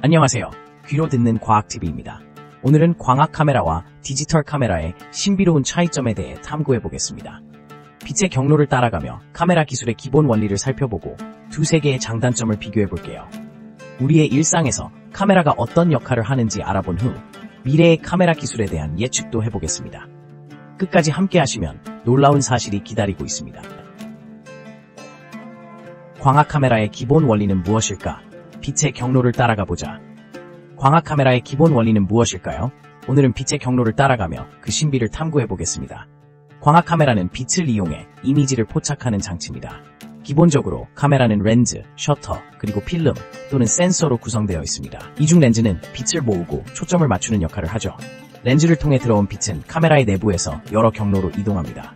안녕하세요. 귀로 듣는 과학TV입니다. 오늘은 광학 카메라와 디지털 카메라의 신비로운 차이점에 대해 탐구해 보겠습니다. 빛의 경로를 따라가며 카메라 기술의 기본 원리를 살펴보고 두세 개의 장단점을 비교해 볼게요. 우리의 일상에서 카메라가 어떤 역할을 하는지 알아본 후 미래의 카메라 기술에 대한 예측도 해보겠습니다. 끝까지 함께 하시면 놀라운 사실이 기다리고 있습니다. 광학 카메라의 기본 원리는 무엇일까? 빛의 경로를 따라가 보자. 광학 카메라의 기본 원리는 무엇일까요? 오늘은 빛의 경로를 따라가며 그 신비를 탐구해 보겠습니다. 광학 카메라는 빛을 이용해 이미지를 포착하는 장치입니다. 기본적으로 카메라는 렌즈, 셔터, 그리고 필름 또는 센서로 구성되어 있습니다. 이중 렌즈는 빛을 모으고 초점을 맞추는 역할을 하죠. 렌즈를 통해 들어온 빛은 카메라의 내부에서 여러 경로로 이동합니다.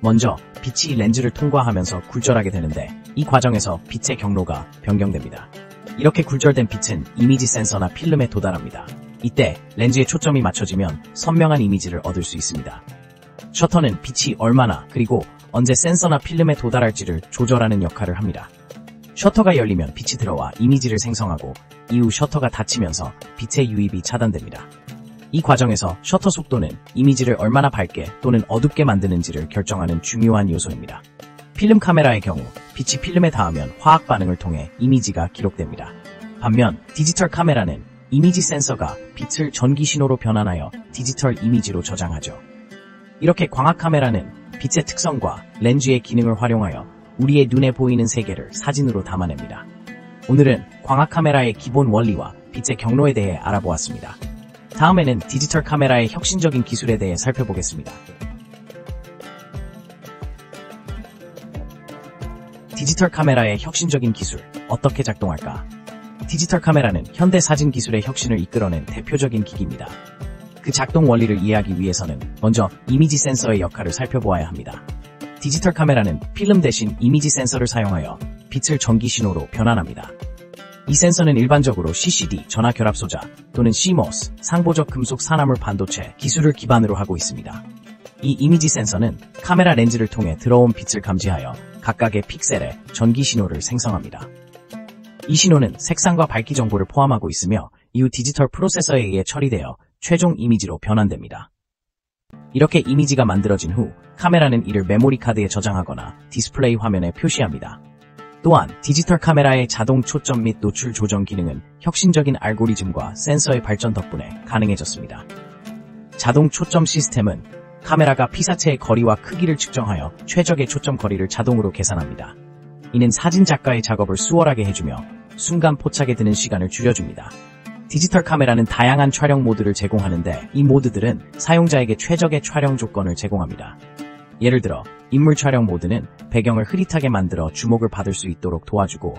먼저 빛이 렌즈를 통과하면서 굴절하게 되는데 이 과정에서 빛의 경로가 변경됩니다. 이렇게 굴절된 빛은 이미지 센서나 필름에 도달합니다. 이때 렌즈에 초점이 맞춰지면 선명한 이미지를 얻을 수 있습니다. 셔터는 빛이 얼마나 그리고 언제 센서나 필름에 도달할지를 조절하는 역할을 합니다. 셔터가 열리면 빛이 들어와 이미지를 생성하고 이후 셔터가 닫히면서 빛의 유입이 차단됩니다. 이 과정에서 셔터 속도는 이미지를 얼마나 밝게 또는 어둡게 만드는지를 결정하는 중요한 요소입니다. 필름 카메라의 경우 빛이 필름에 닿으면 화학 반응을 통해 이미지가 기록됩니다. 반면 디지털 카메라는 이미지 센서가 빛을 전기 신호로 변환하여 디지털 이미지로 저장하죠. 이렇게 광학 카메라는 빛의 특성과 렌즈의 기능을 활용하여 우리의 눈에 보이는 세계를 사진으로 담아냅니다. 오늘은 광학 카메라의 기본 원리와 빛의 경로에 대해 알아보았습니다. 다음에는 디지털 카메라의 혁신적인 기술에 대해 살펴보겠습니다. 디지털 카메라의 혁신적인 기술, 어떻게 작동할까? 디지털 카메라는 현대 사진 기술의 혁신을 이끌어낸 대표적인 기기입니다. 그 작동 원리를 이해하기 위해서는 먼저 이미지 센서의 역할을 살펴보아야 합니다. 디지털 카메라는 필름 대신 이미지 센서를 사용하여 빛을 전기 신호로 변환합니다. 이 센서는 일반적으로 CCD, 전화 결합 소자 또는 CMOS, 상보적 금속 산화물 반도체 기술을 기반으로 하고 있습니다. 이 이미지 센서는 카메라 렌즈를 통해 들어온 빛을 감지하여 각각의 픽셀에 전기 신호를 생성합니다. 이 신호는 색상과 밝기 정보를 포함하고 있으며 이후 디지털 프로세서에 의해 처리되어 최종 이미지로 변환됩니다. 이렇게 이미지가 만들어진 후 카메라는 이를 메모리 카드에 저장하거나 디스플레이 화면에 표시합니다. 또한 디지털 카메라의 자동 초점 및 노출 조정 기능은 혁신적인 알고리즘과 센서의 발전 덕분에 가능해졌습니다. 자동 초점 시스템은 카메라가 피사체의 거리와 크기를 측정하여 최적의 초점 거리를 자동으로 계산합니다. 이는 사진 작가의 작업을 수월하게 해주며 순간 포착에 드는 시간을 줄여줍니다. 디지털 카메라는 다양한 촬영 모드를 제공하는데 이 모드들은 사용자에게 최적의 촬영 조건을 제공합니다. 예를 들어 인물 촬영 모드는 배경을 흐릿하게 만들어 주목을 받을 수 있도록 도와주고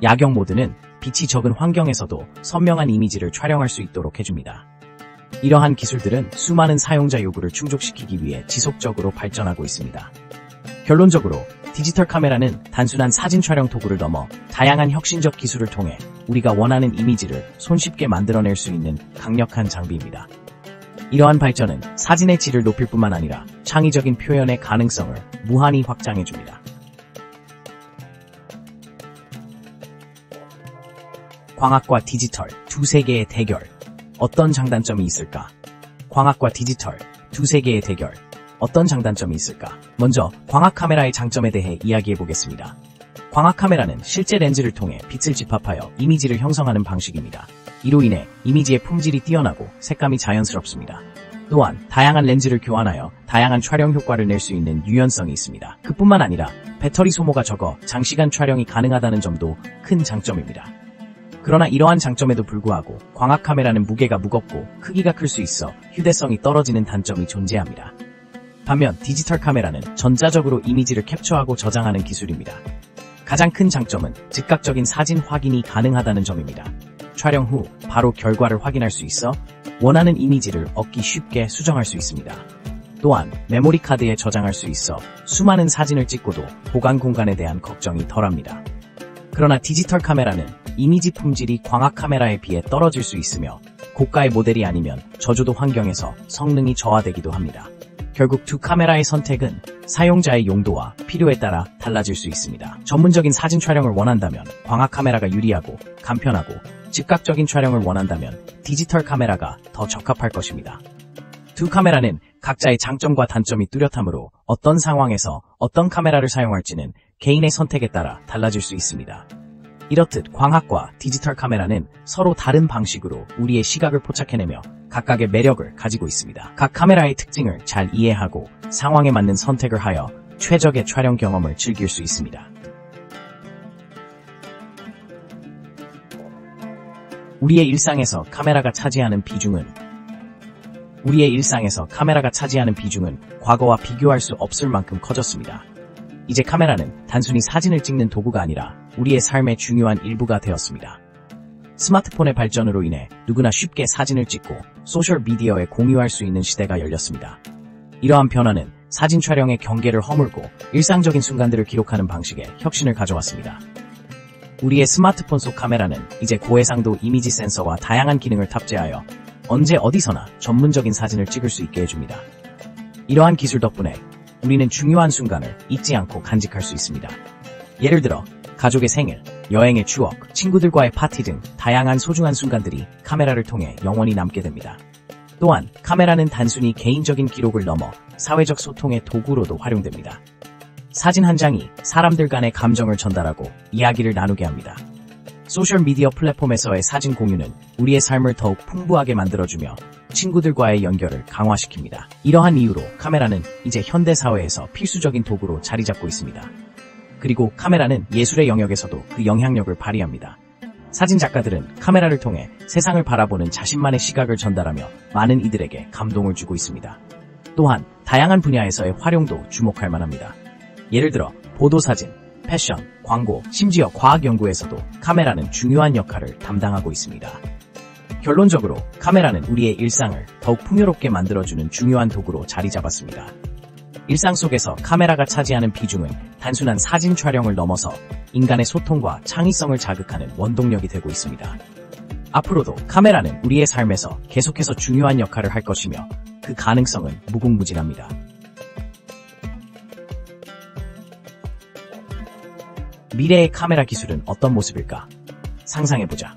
야경 모드는 빛이 적은 환경에서도 선명한 이미지를 촬영할 수 있도록 해줍니다. 이러한 기술들은 수많은 사용자 요구를 충족시키기 위해 지속적으로 발전하고 있습니다. 결론적으로 디지털 카메라는 단순한 사진 촬영 도구를 넘어 다양한 혁신적 기술을 통해 우리가 원하는 이미지를 손쉽게 만들어낼 수 있는 강력한 장비입니다. 이러한 발전은 사진의 질을 높일 뿐만 아니라 창의적인 표현의 가능성을 무한히 확장해줍니다. 광학과 디지털 두세 개의 대결, 어떤 장단점이 있을까? 광학과 디지털 두세 개의 대결, 어떤 장단점이 있을까? 먼저 광학 카메라의 장점에 대해 이야기해 보겠습니다. 광학 카메라는 실제 렌즈를 통해 빛을 집합하여 이미지를 형성하는 방식입니다. 이로 인해 이미지의 품질이 뛰어나고 색감이 자연스럽습니다. 또한 다양한 렌즈를 교환하여 다양한 촬영 효과를 낼 수 있는 유연성이 있습니다. 그뿐만 아니라 배터리 소모가 적어 장시간 촬영이 가능하다는 점도 큰 장점입니다. 그러나 이러한 장점에도 불구하고 광학 카메라는 무게가 무겁고 크기가 클 수 있어 휴대성이 떨어지는 단점이 존재합니다. 반면 디지털 카메라는 전자적으로 이미지를 캡처하고 저장하는 기술입니다. 가장 큰 장점은 즉각적인 사진 확인이 가능하다는 점입니다. 촬영 후 바로 결과를 확인할 수 있어 원하는 이미지를 얻기 쉽게 수정할 수 있습니다. 또한 메모리 카드에 저장할 수 있어 수많은 사진을 찍고도 보관 공간에 대한 걱정이 덜합니다. 그러나 디지털 카메라는 이미지 품질이 광학 카메라에 비해 떨어질 수 있으며 고가의 모델이 아니면 저조도 환경에서 성능이 저하되기도 합니다. 결국 두 카메라의 선택은 사용자의 용도와 필요에 따라 달라질 수 있습니다. 전문적인 사진 촬영을 원한다면 광학 카메라가 유리하고 간편하고 즉각적인 촬영을 원한다면 디지털 카메라가 더 적합할 것입니다. 두 카메라는 각자의 장점과 단점이 뚜렷하므로 어떤 상황에서 어떤 카메라를 사용할지는 개인의 선택에 따라 달라질 수 있습니다. 이렇듯 광학과 디지털 카메라는 서로 다른 방식으로 우리의 시각을 포착해내며 각각의 매력을 가지고 있습니다. 각 카메라의 특징을 잘 이해하고 상황에 맞는 선택을 하여 최적의 촬영 경험을 즐길 수 있습니다. 우리의 일상에서 카메라가 차지하는 비중은 과거와 비교할 수 없을 만큼 커졌습니다. 이제 카메라는 단순히 사진을 찍는 도구가 아니라 우리의 삶의 중요한 일부가 되었습니다. 스마트폰의 발전으로 인해 누구나 쉽게 사진을 찍고 소셜미디어에 공유할 수 있는 시대가 열렸습니다. 이러한 변화는 사진 촬영의 경계를 허물고 일상적인 순간들을 기록하는 방식에 혁신을 가져왔습니다. 우리의 스마트폰 속 카메라는 이제 고해상도 이미지 센서와 다양한 기능을 탑재하여 언제 어디서나 전문적인 사진을 찍을 수 있게 해줍니다. 이러한 기술 덕분에 우리는 중요한 순간을 잊지 않고 간직할 수 있습니다. 예를 들어 가족의 생일, 여행의 추억, 친구들과의 파티 등 다양한 소중한 순간들이 카메라를 통해 영원히 남게 됩니다. 또한 카메라는 단순히 개인적인 기록을 넘어 사회적 소통의 도구로도 활용됩니다. 사진 한 장이 사람들 간의 감정을 전달하고 이야기를 나누게 합니다. 소셜미디어 플랫폼에서의 사진 공유는 우리의 삶을 더욱 풍부하게 만들어주며 친구들과의 연결을 강화시킵니다. 이러한 이유로 카메라는 이제 현대사회에서 필수적인 도구로 자리 잡고 있습니다. 그리고 카메라는 예술의 영역에서도 그 영향력을 발휘합니다. 사진 작가들은 카메라를 통해 세상을 바라보는 자신만의 시각을 전달하며 많은 이들에게 감동을 주고 있습니다. 또한 다양한 분야에서의 활용도 주목할 만합니다. 예를 들어 보도사진, 패션, 광고, 심지어 과학 연구에서도 카메라는 중요한 역할을 담당하고 있습니다. 결론적으로 카메라는 우리의 일상을 더욱 풍요롭게 만들어주는 중요한 도구로 자리 잡았습니다. 일상 속에서 카메라가 차지하는 비중은 단순한 사진 촬영을 넘어서 인간의 소통과 창의성을 자극하는 원동력이 되고 있습니다. 앞으로도 카메라는 우리의 삶에서 계속해서 중요한 역할을 할 것이며 그 가능성은 무궁무진합니다. 미래의 카메라 기술은 어떤 모습일까? 상상해보자.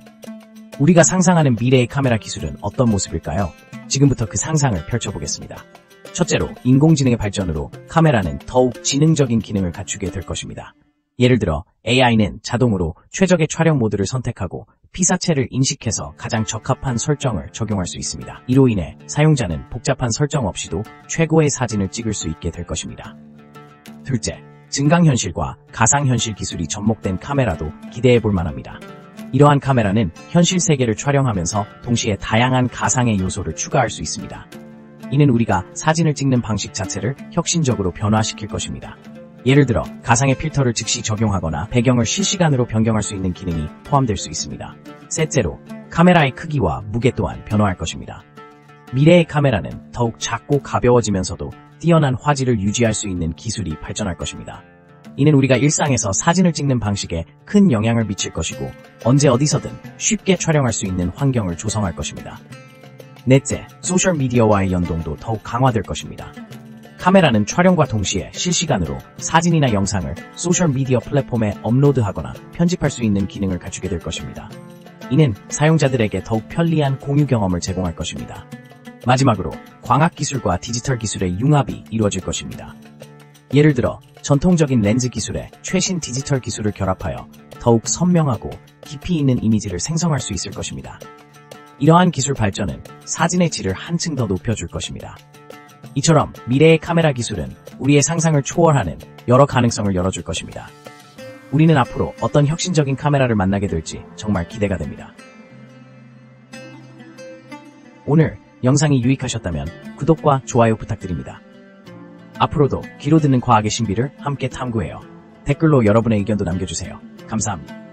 우리가 상상하는 미래의 카메라 기술은 어떤 모습일까요? 지금부터 그 상상을 펼쳐보겠습니다. 첫째로, 인공지능의 발전으로 카메라는 더욱 지능적인 기능을 갖추게 될 것입니다. 예를 들어 AI는 자동으로 최적의 촬영 모드를 선택하고 피사체를 인식해서 가장 적합한 설정을 적용할 수 있습니다. 이로 인해 사용자는 복잡한 설정 없이도 최고의 사진을 찍을 수 있게 될 것입니다. 둘째, 증강현실과 가상현실 기술이 접목된 카메라도 기대해볼 만합니다. 이러한 카메라는 현실 세계를 촬영하면서 동시에 다양한 가상의 요소를 추가할 수 있습니다. 이는 우리가 사진을 찍는 방식 자체를 혁신적으로 변화시킬 것입니다. 예를 들어 가상의 필터를 즉시 적용하거나 배경을 실시간으로 변경할 수 있는 기능이 포함될 수 있습니다. 셋째로, 카메라의 크기와 무게 또한 변화할 것입니다. 미래의 카메라는 더욱 작고 가벼워지면서도 뛰어난 화질을 유지할 수 있는 기술이 발전할 것입니다. 이는 우리가 일상에서 사진을 찍는 방식에 큰 영향을 미칠 것이고 언제 어디서든 쉽게 촬영할 수 있는 환경을 조성할 것입니다. 넷째, 소셜미디어와의 연동도 더욱 강화될 것입니다. 카메라는 촬영과 동시에 실시간으로 사진이나 영상을 소셜미디어 플랫폼에 업로드하거나 편집할 수 있는 기능을 갖추게 될 것입니다. 이는 사용자들에게 더욱 편리한 공유 경험을 제공할 것입니다. 마지막으로 광학기술과 디지털 기술의 융합이 이루어질 것입니다. 예를 들어 전통적인 렌즈 기술에 최신 디지털 기술을 결합하여 더욱 선명하고 깊이 있는 이미지를 생성할 수 있을 것입니다. 이러한 기술 발전은 사진의 질을 한층 더 높여줄 것입니다. 이처럼 미래의 카메라 기술은 우리의 상상을 초월하는 여러 가능성을 열어줄 것입니다. 우리는 앞으로 어떤 혁신적인 카메라를 만나게 될지 정말 기대가 됩니다. 오늘 영상이 유익하셨다면 구독과 좋아요 부탁드립니다. 앞으로도 귀로 듣는 과학의 신비를 함께 탐구해요. 댓글로 여러분의 의견도 남겨주세요. 감사합니다.